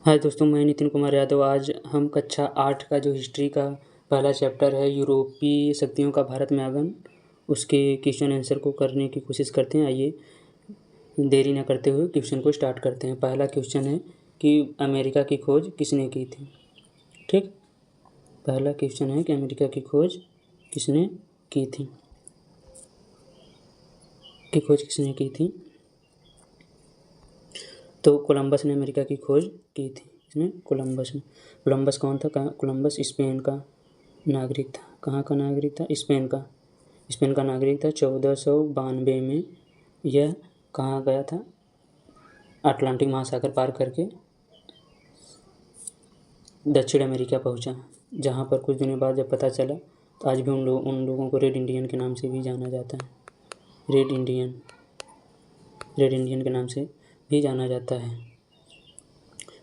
हाय दोस्तों, मैं नितिन कुमार यादव। आज हम कक्षा 8 का जो हिस्ट्री का पहला चैप्टर है यूरोपीय शक्तियों का भारत में आगमन, उसके क्वेश्चन आंसर को करने की कोशिश करते हैं। आइए देरी न करते हुए क्वेश्चन को स्टार्ट करते हैं। पहला क्वेश्चन है कि अमेरिका की खोज किसने की थी। ठीक, पहला क्वेश्चन है कि अमेरिका की खोज किसने की थी। तो कोलंबस ने अमेरिका की खोज की थी। इसमें कोलंबस कौन था? कोलंबस स्पेन का नागरिक था। कहाँ का नागरिक था? स्पेन का नागरिक था। 1492 में यह कहाँ गया था? अटलांटिक महासागर पार करके दक्षिण अमेरिका पहुँचा, जहाँ पर कुछ दिनों बाद जब पता चला तो आज भी उन लोगों को रेड इंडियन के नाम से भी जाना जाता है। रेड इंडियन के नाम से भी जाना जाता है।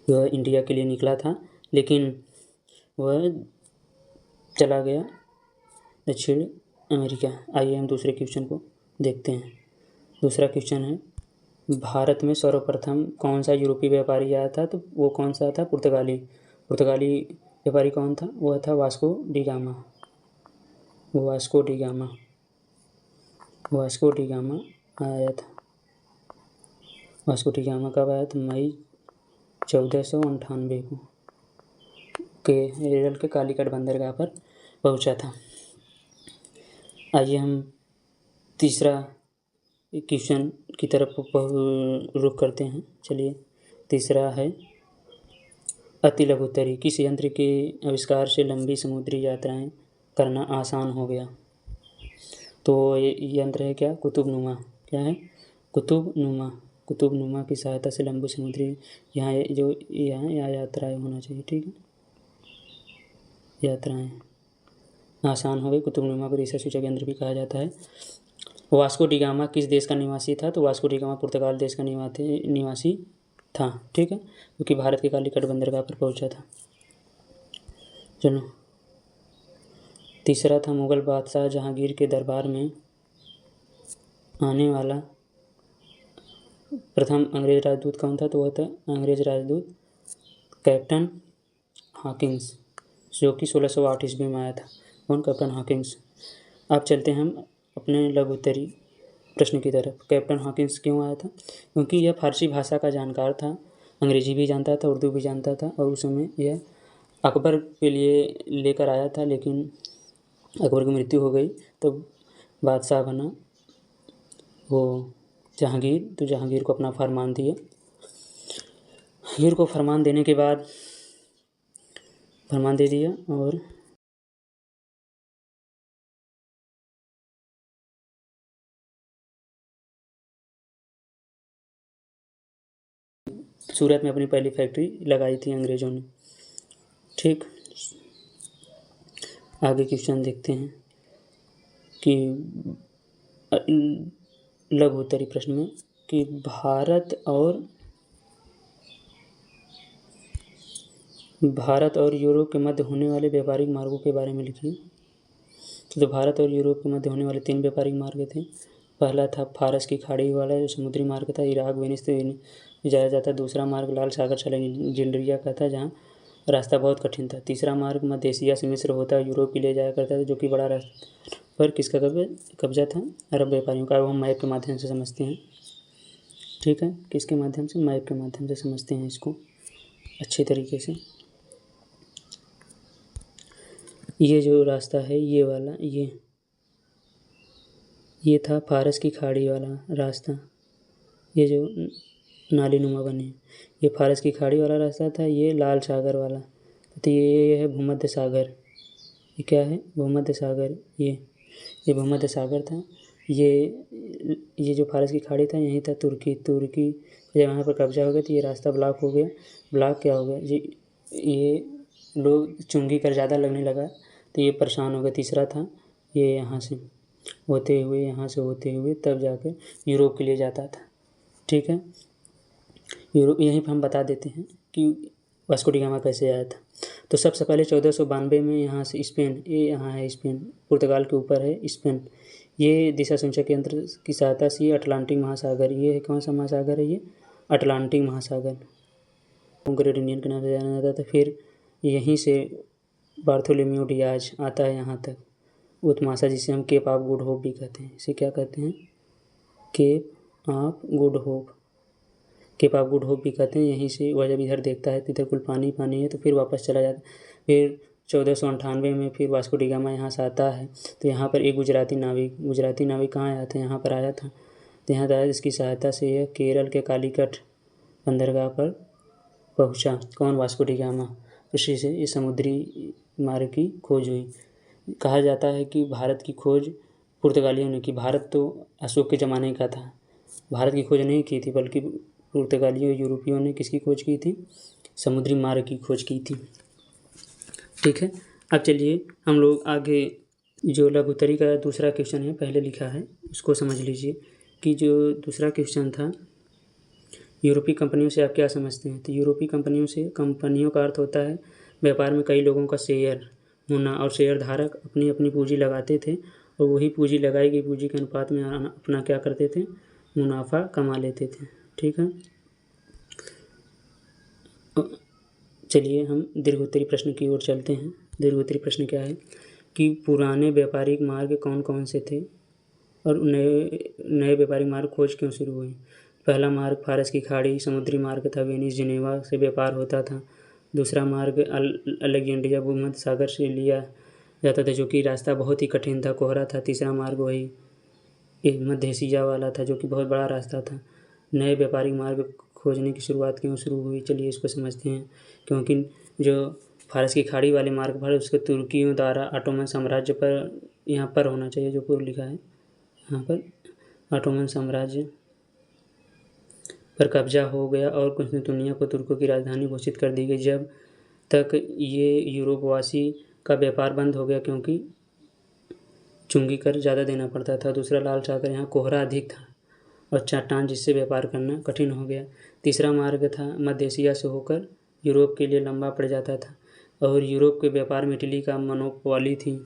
वह इंडिया के लिए निकला था, लेकिन वह चला गया दक्षिण अमेरिका। आइए हम दूसरे क्वेश्चन को देखते हैं। दूसरा क्वेश्चन है, भारत में सर्वप्रथम कौन सा यूरोपीय व्यापारी आया था? तो वो कौन सा था? पुर्तगाली व्यापारी कौन था? वह था वास्को डी गामा आया था। वास्को डी गामा कब आया था? मई 1498 को केरल के कालीकट बंदरगाह पर पहुंचा था। आइए हम तीसरा क्वेश्चन की तरफ रुख करते हैं। चलिए, तीसरा है, अति लघुत्तरी किस यंत्र के आविष्कार से लंबी समुद्री यात्राएं करना आसान हो गया? तो ये यंत्र है क्या? कुतुबनुमा। क्या है? कुतुबनुमा की सहायता से लंबी समुद्री यहाँ यात्राएं होना चाहिए। ठीक है, यात्राएं आसान हो गई। कुतुबनुमा को दिशा सूचक यंत्र भी कहा जाता है। वास्को डी गामा किस देश का निवासी था? तो वास्को डी गामा पुर्तगाल देश का निवासी था। ठीक है, क्योंकि भारत के कालीकट बंदरगाह पर पहुंचा था। चलो, तीसरा था, मुगल बादशाह जहांगीर के दरबार में आने वाला प्रथम अंग्रेज राजदूत कौन था? तो वह था अंग्रेज राजदूत कैप्टन हॉकिंस, जो कि 1608 ईस्वी में आया था। कौन? Captain Hawkins. अब चलते हैं हम अपने लघुत्तरी प्रश्न की तरफ। कैप्टन हॉकिंस क्यों आया था? क्योंकि यह फारसी भाषा का जानकार था, अंग्रेजी भी जानता था, उर्दू भी जानता था, और उस समय यह अकबर के लिए लेकर आया था, लेकिन अकबर की मृत्यु हो गई तो बादशाह बना वो जहांगीर। तो जहांगीर को अपना फरमान दिया। जहांगीर को फरमान देने के बाद फरमान दे दिया और सूरत में अपनी पहली फैक्ट्री लगाई थी अंग्रेज़ों ने। ठीक, आगे क्वेश्चन देखते हैं कि लघु उत्तरी प्रश्न में कि भारत और यूरोप के मध्य होने वाले व्यापारिक मार्गों के बारे में लिखिए। तो भारत और यूरोप के मध्य होने वाले 3 व्यापारिक मार्ग थे। पहला था फारस की खाड़ी वाला जो समुद्री मार्ग था, इराक वेनिस से जाया जाता। दूसरा मार्ग लाल सागर से अलेक्जेंड्रिया का था, जहाँ रास्ता बहुत कठिन था। तीसरा मार्ग मध्य एशिया से मिस्र होता यूरोप के लिए जाया करता था, जो कि बड़ा रास्ता पर किसका कब्जा था? अरब व्यापारियों का। अब हम मैप के माध्यम से समझते हैं। ठीक है, किसके माध्यम से? मैप के माध्यम से समझते हैं इसको अच्छी तरीके से। ये जो रास्ता है, ये वाला, ये था फारस की खाड़ी वाला रास्ता। ये जो नालीनुमा बने, ये फारस की खाड़ी वाला रास्ता था। ये लाल सागर वाला, तो ये है भूमध्य सागर। ये क्या है? भूमध्य सागर। ये भूमध्य सागर था। ये जो फारस की खाड़ी था, यहीं था तुर्की जब यहाँ पर कब्जा हो गया तो ये रास्ता ब्लॉक हो गया। ब्लॉक क्या हो गया? ये लोग चुंगी कर ज़्यादा लगने लगा तो ये परेशान हो गए। तीसरा था, ये यहाँ से होते हुए तब जाकर यूरोप के लिए जाता था। ठीक है, यूरोप। यहीं पर हम बता देते हैं कि वास्को डी गामा कैसे आया था। तो सबसे पहले 1492 में यहाँ से स्पेन, ये यहाँ है स्पेन, पुर्तगाल के ऊपर है स्पेन। ये दिशा सूचक यंत्र की सहायता से अटलांटिक महासागर, ये कौन सा महासागर है? ये अटलांटिक महासागर। ग्रेट इंडियन के नाम से जाना जाता था। फिर यहीं से बार्थोलोम्यू डियाज आता है यहाँ तक, उत्मासा, जिसे हम केप ऑफ गुड होप भी कहते हैं। इसे क्या कहते हैं? Cape of Good Hope, Cape of Good Hope भी कहते हैं। यहीं से वह जब इधर देखता है तो इधर कुल पानी पानी है, तो फिर वापस चला जाता है। फिर 1498 में फिर वास्को डी गामा यहाँ से आता है, तो यहाँ पर एक गुजराती नाविक कहाँ आया था? यहाँ पर आया था। तो यहाँ था, इसकी सहायता से यह केरल के कालीकट बंदरगाह पर पहुँचा। कौन? Vasco D gamma. उसी से इस समुद्री मार्ग की खोज हुई। कहा जाता है कि भारत की खोज पुर्तगालियों ने की। भारत तो अशोक के ज़माने का था, भारत की खोज नहीं की थी, बल्कि पुर्तगालियों यूरोपियों ने किसकी खोज की थी? समुद्री मार्ग की खोज की थी। ठीक है, अब चलिए हम लोग आगे जो लघुत्तरी का दूसरा क्वेश्चन है पहले लिखा है, उसको समझ लीजिए कि जो दूसरा क्वेश्चन था, यूरोपीय कंपनियों से आप क्या समझते हैं? तो यूरोपीय कंपनियों का अर्थ होता है व्यापार में कई लोगों का शेयर होना, और शेयर धारक अपनी अपनी पूंजी लगाते थे, और वही पूंजी लगाई गई पूंजी के अनुपात में अपना क्या करते थे? मुनाफा कमा लेते थे। ठीक है, चलिए हम दीर्घोत्तरी प्रश्न की ओर चलते हैं। दीर्घोत्तरी प्रश्न क्या है कि पुराने व्यापारिक मार्ग कौन कौन से थे, और नए व्यापारिक मार्ग खोज क्यों शुरू हुई? पहला मार्ग फारस की खाड़ी समुद्री मार्ग था, वेनिस जिनेवा से व्यापार होता था। दूसरा मार्ग अलेक्जेंड्रिया भूमध्य सागर से लिया जाता था, जो कि रास्ता बहुत ही कठिन था, कोहरा था। तीसरा मार्ग वही मध्य एशिया वाला था, जो कि बहुत बड़ा रास्ता था। नए व्यापारिक मार्ग खोजने की शुरुआत क्यों शुरू हुई? चलिए इसको समझते हैं। क्योंकि जो फारस की खाड़ी वाले मार्ग पर उसके तुर्कियों द्वारा ऑटोमन साम्राज्य पर, यहाँ पर होना चाहिए जो पूर्व लिखा है, यहाँ पर ऑटोमन साम्राज्य पर कब्जा हो गया और कुस्तुंतनिया को तुर्कों की राजधानी घोषित कर दी गई। जब तक ये यूरोपवासी का व्यापार बंद हो गया, क्योंकि चुंगी कर ज़्यादा देना पड़ता था। दूसरा, लाल सागर, यहाँ कोहरा अधिक था और चट्टान, जिससे व्यापार करना कठिन हो गया। तीसरा मार्ग था मध्य एशिया से होकर यूरोप के लिए लंबा पड़ जाता था, और यूरोप के व्यापार में इटली का मोनोपोली थी,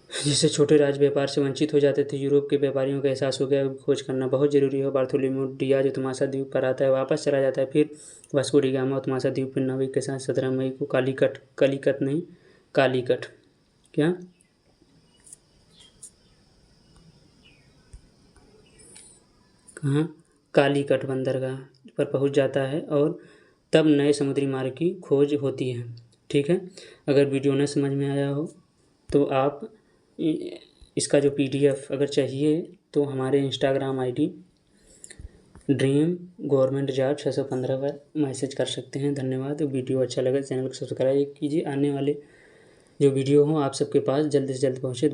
जिससे छोटे राज्य व्यापार से वंचित हो जाते थे। यूरोप के व्यापारियों का एहसास हो गया खोज करना बहुत ज़रूरी है। बार्थोलोम्यू डियाज उत्मासा द्वीप पर आता है, वापस चला जाता है। फिर वास्को डी गामा उत्मासा द्वीप पर नाविक के साथ 17 मई को कालीकट क्या कहाँ कालीकट बंदरगाह पर पहुंच जाता है, और तब नए समुद्री मार्ग की खोज होती है। ठीक है, अगर वीडियो न समझ में आया हो तो आप इसका जो PDF अगर चाहिए तो हमारे Instagram ID dream government job 615 पर मैसेज कर सकते हैं। धन्यवाद। वीडियो अच्छा लगा चैनल को सब्सक्राइब कीजिए। आने वाले जो वीडियो हो आप सबके पास जल्द से जल्द पहुँचे।